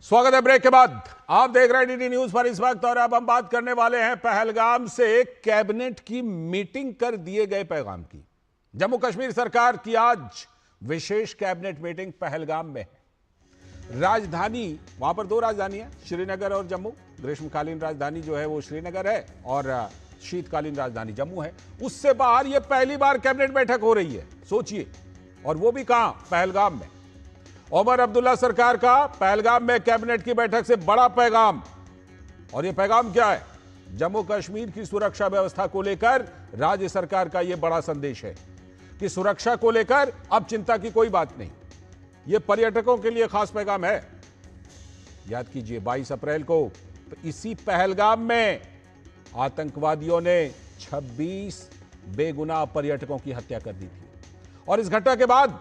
स्वागत है ब्रेक के बाद। आप देख रहे हैं डीडी न्यूज पर इस वक्त, और अब हम बात करने वाले हैं पहलगाम से कैबिनेट की मीटिंग कर दिए गए पैगाम की। जम्मू कश्मीर सरकार की आज विशेष कैबिनेट मीटिंग पहलगाम में है। राजधानी, वहां पर दो राजधानी है, श्रीनगर और जम्मू। ग्रीष्मकालीन राजधानी जो है वो श्रीनगर है और शीतकालीन राजधानी जम्मू है। उससे बाहर यह पहली बार कैबिनेट बैठक हो रही है, सोचिए, और वो भी कहां? पहलगाम में। उमर अब्दुल्ला सरकार का पहलगाम में कैबिनेट की बैठक से बड़ा पैगाम। और यह पैगाम क्या है? जम्मू कश्मीर की सुरक्षा व्यवस्था को लेकर राज्य सरकार का यह बड़ा संदेश है कि सुरक्षा को लेकर अब चिंता की कोई बात नहीं। यह पर्यटकों के लिए खास पैगाम है। याद कीजिए, 22 अप्रैल को इसी पहलगाम में आतंकवादियों ने 26 बेगुनाह पर्यटकों की हत्या कर दी थी, और इस घटना के बाद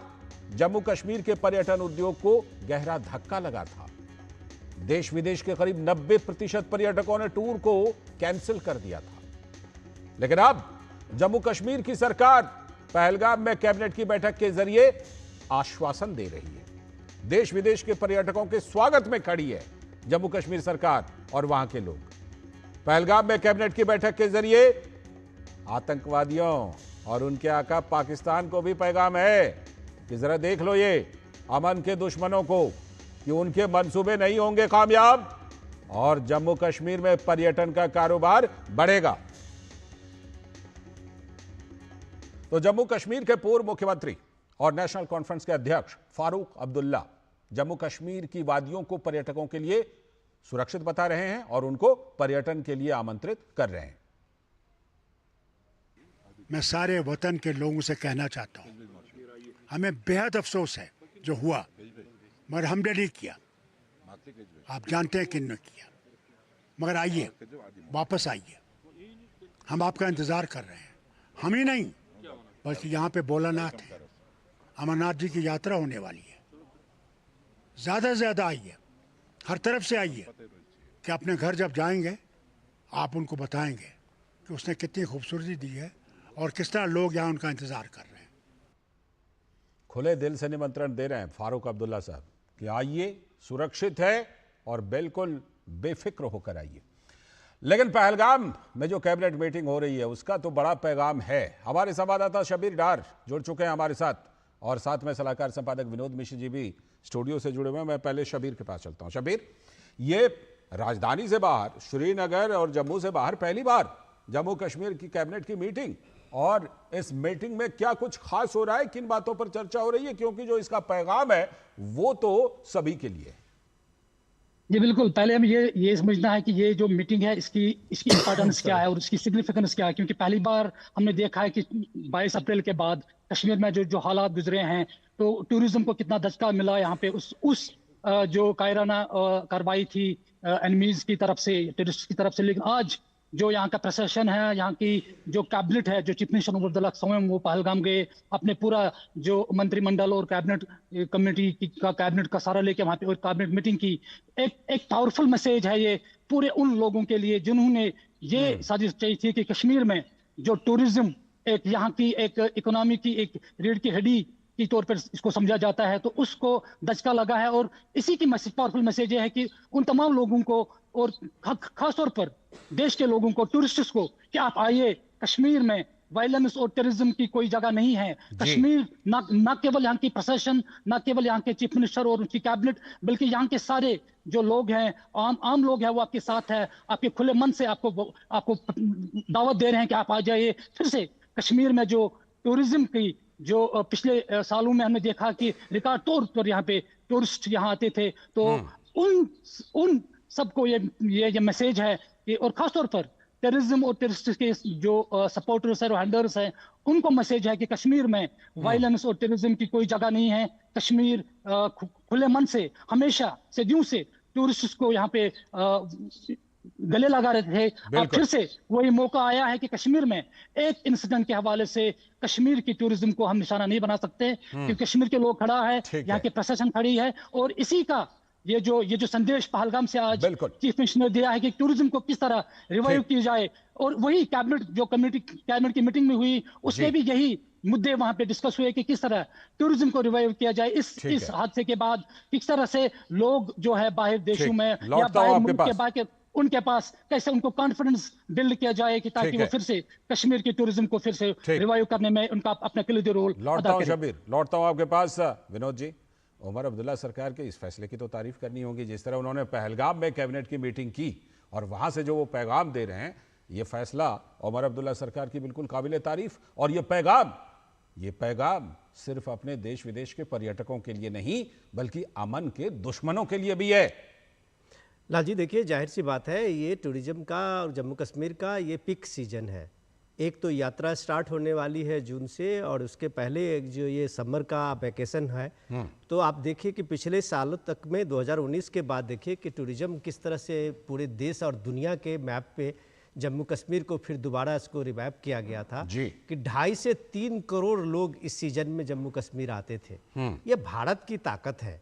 जम्मू कश्मीर के पर्यटन उद्योग को गहरा धक्का लगा था। देश विदेश के करीब 90% पर्यटकों ने टूर को कैंसिल कर दिया था। लेकिन अब जम्मू कश्मीर की सरकार पहलगाम में कैबिनेट की बैठक के जरिए आश्वासन दे रही है। देश विदेश के पर्यटकों के स्वागत में खड़ी है जम्मू कश्मीर सरकार और वहां के लोग। पहलगाम में कैबिनेट की बैठक के जरिए आतंकवादियों और उनके आका पाकिस्तान को भी पैगाम है कि जरा देख लो ये अमन के दुश्मनों को कि उनके मंसूबे नहीं होंगे कामयाब और जम्मू कश्मीर में पर्यटन का कारोबार बढ़ेगा। तो जम्मू कश्मीर के पूर्व मुख्यमंत्री और नेशनल कॉन्फ्रेंस के अध्यक्ष फारूक अब्दुल्ला जम्मू कश्मीर की वादियों को पर्यटकों के लिए सुरक्षित बता रहे हैं और उनको पर्यटन के लिए आमंत्रित कर रहे हैं। मैं सारे वतन के लोगों से कहना चाहता हूं, हमें बेहद अफसोस है जो हुआ, मगर हमने नहीं किया। आप जानते हैं किन ने किया। मगर आइए, वापस आइए, हम आपका इंतज़ार कर रहे हैं। हम ही नहीं, बल्कि यहाँ पे भोलानाथ है, अमरनाथ जी की यात्रा होने वाली है। ज़्यादा से ज़्यादा आइए, हर तरफ से आइए, कि अपने घर जब जाएंगे आप उनको बताएंगे कि उसने कितनी खूबसूरती दी है और किस तरह लोग यहाँ उनका इंतज़ार कर रहे हैं। खुले दिल से निमंत्रण दे रहे हैं फारूक अब्दुल्ला साहब कि आइए, सुरक्षित है और बिल्कुल बेफिक्र होकर आइए। लेकिन पहलगाम में जो कैबिनेट मीटिंग हो रही है उसका तो बड़ा पैगाम है। हमारे संवाददाता शबीर डार जुड़ चुके हैं हमारे साथ, और साथ में सलाहकार संपादक विनोद मिश्र जी भी स्टूडियो से जुड़े हुए हैं। मैं पहले शबीर के पास चलता हूं। शबीर, ये राजधानी से बाहर, श्रीनगर और जम्मू से बाहर पहली बार जम्मू कश्मीर की कैबिनेट की मीटिंग, और इस मीटिंग में क्या कुछ खास हो रहा है? किन बातों पर चर्चा हो रही है? क्योंकि जो इसका पैगाम है वो तो सभी के लिए है। जी बिल्कुल, पहले हमें ये समझना है कि ये जो मीटिंग है इसकी इंपॉर्टेंस क्या है और इसकी सिग्निफिकेंस क्या है। क्योंकि पहली बार हमने देखा है कि 22 अप्रैल के बाद कश्मीर में जो हालात गुजरे हैं, तो टूरिज्म को कितना धक्का मिला यहाँ पे उस जो कायराना कार्रवाई थी एनिमीज की तरफ से, टेररिस्ट की तरफ से। लेकिन आज जो यहाँ का प्रशासन है, यहाँ की जो कैबिनेट है, जो चीफ मिनिस्टर उमर अब्दुल्ला स्वयं वो पहलगाम गए, अपने पूरा जो मंत्रिमंडल और कैबिनेट कमेटी का कैबिनेट का सारा लेके वहाँ पे और कैबिनेट मीटिंग की। एक पावरफुल मैसेज है ये पूरे उन लोगों के लिए जिन्होंने ये साजिश चाहिए थी कि कश्मीर में जो टूरिज्म एक यहाँ की एक इकोनॉमी की एक रीढ़ की हड्डी की तौर पर इसको समझा जाता है, तो उसको दचका लगा है। और इसी की मैसेज, पावरफुल मैसेज ये है कि उन तमाम लोगों को और खास तौर पर देश के लोगों को, टूरिस्ट्स को, कि आप आइए, कश्मीर में वायलेंस और टेररिज्म की कोई जगह नहीं है। कश्मीर ना केवल यहाँ की प्रशासन, ना केवल यहाँ के चीफ मिनिस्टर और उनकी कैबिनेट, बल्कि यहाँ के सारे जो लोग हैं, आम लोग हैं, वो आपके साथ है। आपके खुले मन से आपको दावत दे रहे हैं कि आप आ जाइए। फिर से कश्मीर में जो टूरिज्म की जो पिछले सालों में हमने देखा कि रिकॉर्ड तौर पर यहाँ पे टूरिस्ट यहाँ आते थे, तो उन सबको ये मैसेज है कि, और खासतौर पर टेररिज्म और टेररिस्ट के जो सपोर्टर्स हैं और हैंडलर्स हैं, उनको मैसेज है कि कश्मीर में वायलेंस और टेररिज्म की कोई जगह नहीं है। कश्मीर खुले मन से हमेशा सदियों से टूरिस्ट को यहाँ पे गले लगा रहे थे। अब फिर से वही मौका आया है कि कश्मीर में एक इंसिडेंट के हवाले से कश्मीर की टूरिज्म को हम निशाना नहीं बना सकते, क्योंकि कश्मीर के लोग खड़ा है, यहाँ के प्रशासन खड़ी है, और इसी का ये जो संदेश पहलगाम से आज बिल्कुल। चीफ मिनिस्टर ने दिया है कि टूरिज्म को किस तरह रिवाइव ठीक। की जाए, और वही कैबिनेट की मीटिंग में हुई, उसमें जी। भी यही मुद्दे वहां पे डिस्कस हुए कि किस तरह टूरिज्म को रिवाइव किया जाए ठीक इस है। हादसे के बाद, किस तरह से लोग जो है बाहर देशों ठीक। में या लौटता हूं बाहर आपके मुल्क के पास। बाहर उनके पास कैसे उनको कॉन्फिडेंस बिल्ड किया जाए कि ताकि ठीक वो है। फिर से कश्मीर के टूरिज्म को फिर से ठीक। रिवाइव करने में उनका अपना किलिदी रोल लौटता अदा हूं करें। शबीर, लौटता हूं आपके पास। विनोद जी, उमर अब्दुल्ला सरकार के इस फैसले की तो तारीफ करनी होगी, जिस तरह उन्होंने पहलगाम में कैबिनेट की मीटिंग की और वहां से जो वो पैगाम दे रहे हैं, ये फैसला उमर अब्दुल्ला सरकार की बिल्कुल काबिले तारीफ। और ये पैगाम सिर्फ अपने देश विदेश के पर्यटकों के लिए नहीं, बल्कि अमन के दुश्मनों के लिए भी है। लाल जी देखिए, जाहिर सी बात है, ये टूरिज्म का और जम्मू कश्मीर का ये पीक सीजन है। एक तो यात्रा स्टार्ट होने वाली है जून से, और उसके पहले एक जो ये समर का वैकेशन है, तो आप देखिए कि पिछले सालों तक में 2019 के बाद देखिए कि टूरिज्म किस तरह से पूरे देश और दुनिया के मैप पे जम्मू कश्मीर को फिर दोबारा इसको रिवाइव किया गया था जी। कि 2.5 से 3 करोड़ लोग इस सीजन में जम्मू कश्मीर आते थे। ये भारत की ताकत है,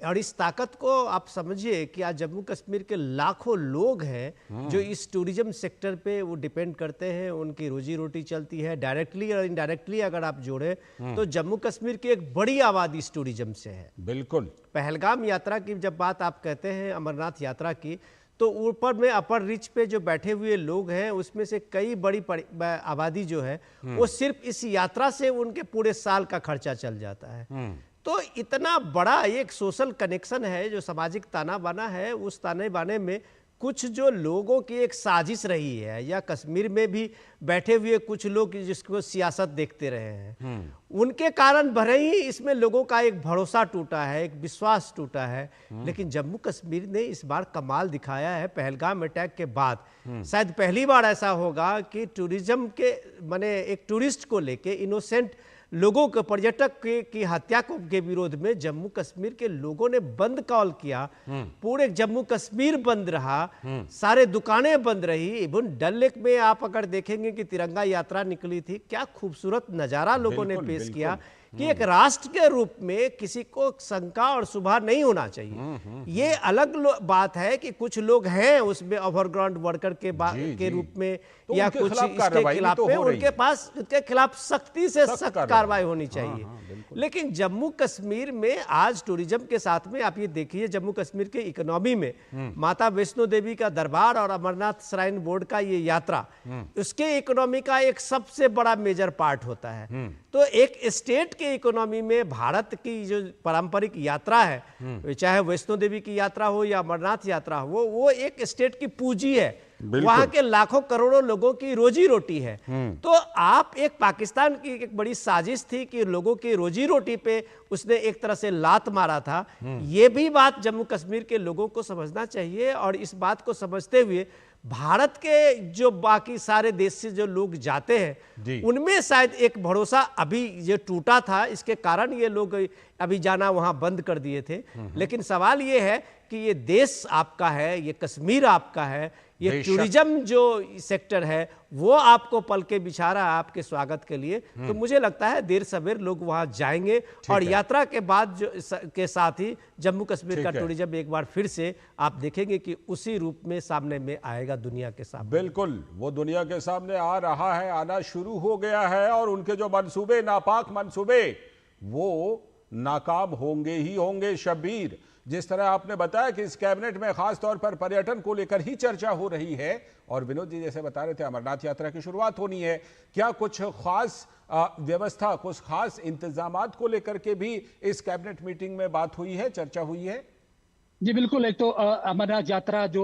और इस ताकत को आप समझिए कि आज जम्मू कश्मीर के लाखों लोग हैं जो इस टूरिज्म सेक्टर पे वो डिपेंड करते हैं, उनकी रोजी रोटी चलती है। डायरेक्टली और इनडायरेक्टली अगर आप जोड़ें तो जम्मू कश्मीर की एक बड़ी आबादी इस टूरिज्म से है। बिल्कुल। पहलगाम यात्रा की जब बात आप कहते हैं, अमरनाथ यात्रा की, तो ऊपर में अपर रिच पे जो बैठे हुए लोग हैं, उसमें से कई बड़ी आबादी जो है वो सिर्फ इस यात्रा से उनके पूरे साल का खर्चा चल जाता है। तो इतना बड़ा एक सोशल कनेक्शन है, जो सामाजिक ताना बाना है, उस ताने बाने में कुछ जो लोगों की एक साजिश रही है, या कश्मीर में भी बैठे हुए कुछ लोग जिसको सियासत देखते रहे हैं, उनके कारण भले ही इसमें लोगों का एक भरोसा टूटा है, एक विश्वास टूटा है। लेकिन जम्मू कश्मीर ने इस बार कमाल दिखाया है। पहलगाम अटैक के बाद शायद पहली बार ऐसा होगा कि टूरिज्म के माने एक टूरिस्ट को लेके इनोसेंट लोगों के, पर्यटक की हत्या के विरोध में जम्मू कश्मीर के लोगों ने बंद कॉल किया। पूरे जम्मू कश्मीर बंद रहा, सारे दुकानें बंद रही। इवन डल लेक में आप अगर देखेंगे कि तिरंगा यात्रा निकली थी, क्या खूबसूरत नजारा लोगों ने पेश किया कि एक राष्ट्र के रूप में किसी को शंका और शुभा नहीं होना चाहिए। ये अलग बात है कि कुछ लोग हैं उसमें ओवरग्राउंड वर्कर के रूप में, तो या उनके कुछ खिलाफ इसके कार्रवाई खिलाफ तो में हो रही उनके है। पास उनके खिलाफ सख्ती से सख्त कार्रवाई होनी चाहिए। बिल्कुल। लेकिन जम्मू कश्मीर में आज टूरिज्म के साथ में आप ये देखिए, जम्मू कश्मीर के इकोनॉमी में माता वैष्णो देवी का दरबार और अमरनाथ श्राइन बोर्ड का ये यात्रा, उसके इकोनॉमी का एक सबसे बड़ा मेजर पार्ट होता है। तो एक स्टेट के इकोनॉमी में भारत की जो पारंपरिक यात्रा है, चाहे वैष्णो देवी की यात्रा हो या अमरनाथ यात्रा हो, वो एक स्टेट की पूंजी है, वहां के लाखों करोड़ों लोगों की रोजी रोटी है। तो आप एक पाकिस्तान की एक बड़ी साजिश थी कि लोगों की रोजी रोटी पे उसने एक तरह से लात मारा था। ये भी बात जम्मू कश्मीर के लोगों को समझना चाहिए, और इस बात को समझते हुए भारत के जो बाकी सारे देश से जो लोग जाते हैं, उनमें शायद एक भरोसा अभी ये टूटा था, इसके कारण ये लोग अभी जाना वहां बंद कर दिए थे। लेकिन सवाल ये है कि ये देश आपका है, ये कश्मीर आपका है, ये टूरिज्म जो सेक्टर है वो आपको पल के बिछा रहा है आपके स्वागत के लिए। तो मुझे लगता है देर सवेर लोग वहां जाएंगे, और यात्रा के बाद जो के साथ ही जम्मू कश्मीर का टूरिज्म एक बार फिर से आप देखेंगे कि उसी रूप में सामने में आएगा दुनिया के सामने। बिल्कुल, वो दुनिया के सामने आ रहा है, आना शुरू हो गया है, और उनके जो मंसूबे, नापाक मंसूबे, वो नाकाम होंगे ही होंगे। शब्बीर, जिस तरह आपने बताया कि इस कैबिनेट में खास तौर पर पर्यटन को लेकर ही चर्चा हो रही है, और विनोद जी जैसे बता रहे थे अमरनाथ यात्रा की शुरुआत होनी है, क्या कुछ खास व्यवस्था, कुछ खास इंतजामात को लेकर के भी इस कैबिनेट मीटिंग में बात हुई है, चर्चा हुई है? जी बिल्कुल। एक तो अमरनाथ यात्रा जो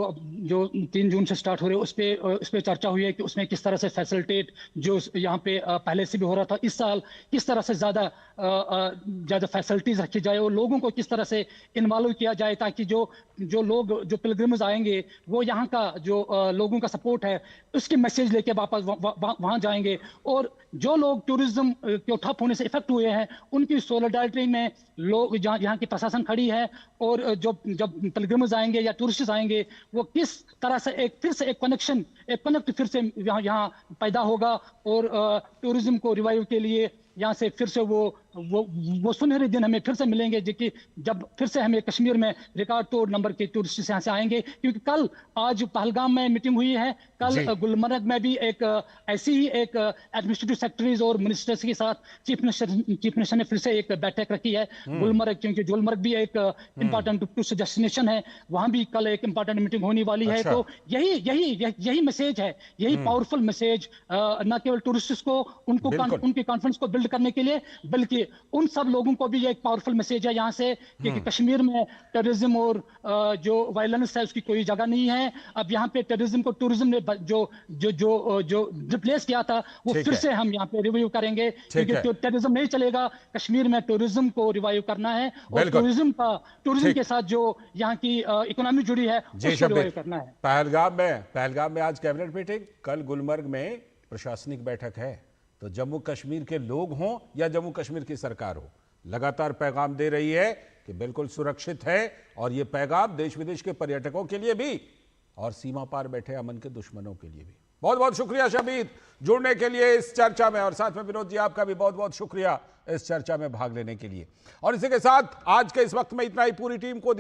3 जून से स्टार्ट हो रही है, उस पे चर्चा हुई है कि उसमें किस तरह से फैसिलिटेट जो यहाँ पे पहले से भी हो रहा था, इस साल किस तरह से ज़्यादा फैसिलिटीज रखी जाए और लोगों को किस तरह से इन्वॉल्व किया जाए, ताकि जो लोग जो पिलग्रिम्स आएंगे वो यहाँ का जो लोगों का सपोर्ट है उसकी मैसेज लेके वापस वहाँ जाएंगे। और जो लोग टूरिज्म के ठप होने से इफेक्ट हुए हैं उनकी सोलिडारिटी में लोग यहाँ की प्रशासन खड़ी है, और जब पिलग्रिम्स आएंगे या टूरिस्ट आएंगे वो किस तरह से फिर से एक कनेक्ट फिर से यहाँ पैदा होगा, और टूरिज्म को रिवाइव के लिए यहाँ से फिर से वो वो सुनहरे दिन हमें फिर से मिलेंगे, जो कि जब फिर से हमें कश्मीर में रिकॉर्ड तोड़ नंबर के टूरिस्ट यहाँ से आएंगे। क्योंकि कल आज पहलगाम में मीटिंग हुई है, कल गुलमर्ग में भी एक ऐसी ही एक एडमिनिस्ट्रेटिव सेक्रेटरीज और मिनिस्टर्स के साथ चीफ मिनिस्टर ने फिर से एक बैठक रखी है गुलमर्ग, क्योंकि गुलमर्ग भी एक इंपॉर्टेंट टूरिस्ट डेस्टिनेशन है, वहां भी कल एक इंपॉर्टेंट मीटिंग होने वाली है। तो यही मैसेज है, यही पावरफुल मैसेज, न केवल टूरिस्ट को उनकी कॉन्फिडेंस को बिल्ड करने के लिए, बल्कि उन सब लोगों को भी एक पावरफुल मैसेज है यहाँ से कि कश्मीर में टेररिज्म और जो वायलेंस है उसकी कोई जगह नहीं है। अब यहाँ पे टेररिज्म को टूरिज्म ने जो रिप्लेस किया था वो फिर से हम यहाँ पे रिवाइव करेंगे, क्योंकि टेररिज्म नहीं चलेगा, कश्मीर में टूरिज्म को रिवाइव करना है और टूरिज्म के साथ जो यहाँ की इकोनॉमी जुड़ी है उसको रिवाइव करना है। पहलगाम में आज कैबिनेट मीटिंग, कल गुलमर्ग में प्रशासनिक बैठक है। तो जम्मू कश्मीर के लोग हों या जम्मू कश्मीर की सरकार हो, लगातार पैगाम दे रही है कि बिल्कुल सुरक्षित है, और यह पैगाम देश विदेश के पर्यटकों के लिए भी और सीमा पार बैठे अमन के दुश्मनों के लिए भी। बहुत बहुत शुक्रिया शबीद जुड़ने के लिए इस चर्चा में, और साथ में विनोद जी आपका भी बहुत बहुत शुक्रिया इस चर्चा में भाग लेने के लिए। और इसी के साथ आज के इस वक्त में इतना ही, पूरी टीम को